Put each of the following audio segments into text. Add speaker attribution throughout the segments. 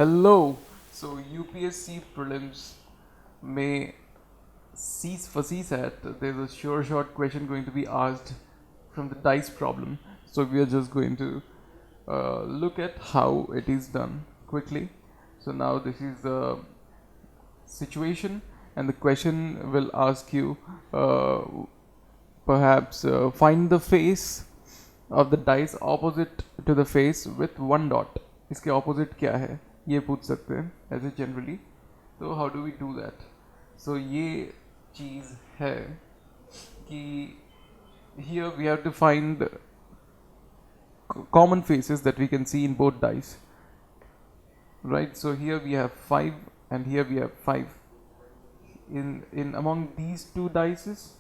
Speaker 1: Hello. So UPSC prelims may for CSAT, there's a sure shot question going to be asked from the dice problem. So we are just going to look at how it is done quickly. So now this is the situation, and the question will ask you perhaps find the face of the dice opposite to the face with one dot. इसके opposite क्या है ये पूछ सकते हैं ऐसे generally. So how do we do that? So ये चीज़ है कि here we have to find common faces that we can see in both dice, right? So here we have 5 and here we have 5. In among these two dices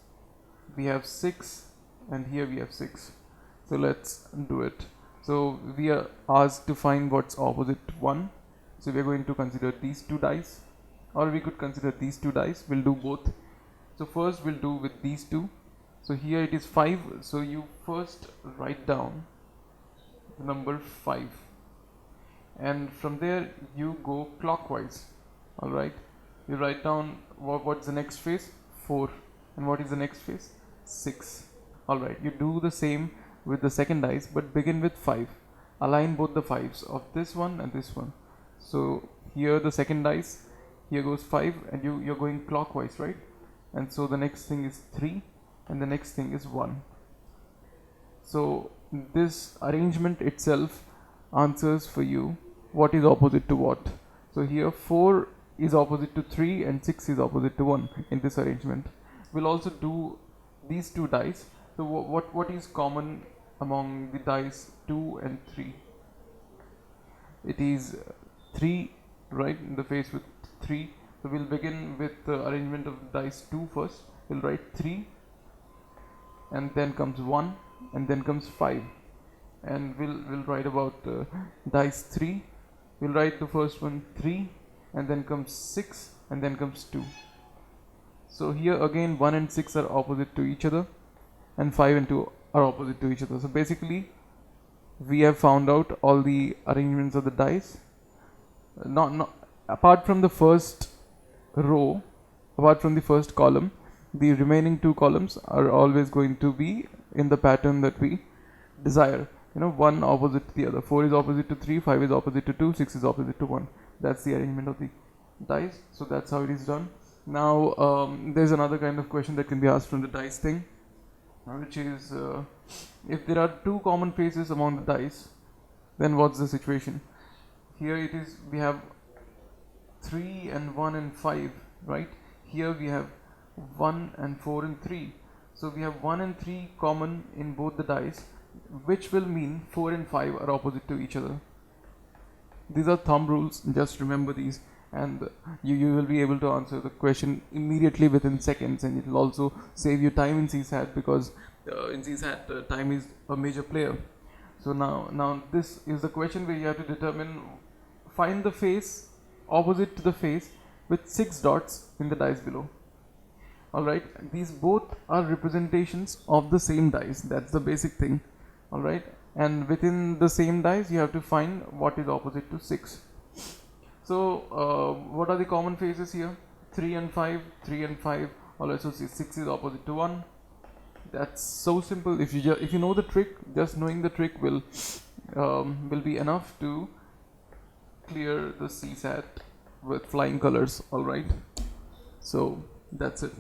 Speaker 1: we have 6 and here we have 6. So let's do it. So we are asked to find what's opposite to 1. So we're going to consider these two dice, or we could consider these two dice. We'll do both. So first we'll do with these two. So here it is 5. So you first write down the number 5, and from there you go clockwise. Alright, you write down what's the next face, 4, and what is the next face, 6. Alright, you do the same with the second dice, but begin with 5. Align both the 5s of this one and this one. So here the second dice, here goes 5, and you're going clockwise, right? And so the next thing is 3 and the next thing is 1. So this arrangement itself answers for you what is opposite to what. So here 4 is opposite to 3 and 6 is opposite to 1 in this arrangement. We'll also do these two dice. So what is common among the dice 2 and 3? It is 3, right, in the face with 3. So we'll begin with the arrangement of dice 2 first. We'll write 3, and then comes 1, and then comes 5. And we'll write about dice 3. We'll write the first one 3, and then comes 6, and then comes 2. So here again 1 and 6 are opposite to each other, and 5 and 2 are opposite to each other. So basically we have found out all the arrangements of the dice. Not apart from the first row, apart from the first column, the remaining two columns are always going to be in the pattern that we desire. One opposite to the other. 4 is opposite to 3, 5 is opposite to 2, 6 is opposite to 1. That's the arrangement of the dice. So that's how it is done. Now there's another kind of question that can be asked from the dice thing, which is if there are two common faces among the dice, then what's the situation? Here it is, we have 3 and 1 and 5, right? Here we have 1 and 4 and 3. So we have 1 and 3 common in both the dice, which will mean 4 and 5 are opposite to each other. These are thumb rules, just remember these, and you will be able to answer the question immediately within seconds, and it will also save you time in CSAT, because in CSAT time is a major player. So now this is the question where you have to determine, find the face opposite to the face with 6 dots in the dice below. Alright, these both are representations of the same dice. That's the basic thing. Alright, and within the same dice you have to find what is opposite to 6. So what are the common faces here? 3 and 5, 3 and 5. Also 6 is opposite to 1. That's so simple. If you know the trick, just knowing the trick will be enough to clear the CSAT with flying colors. Alright, so that's it.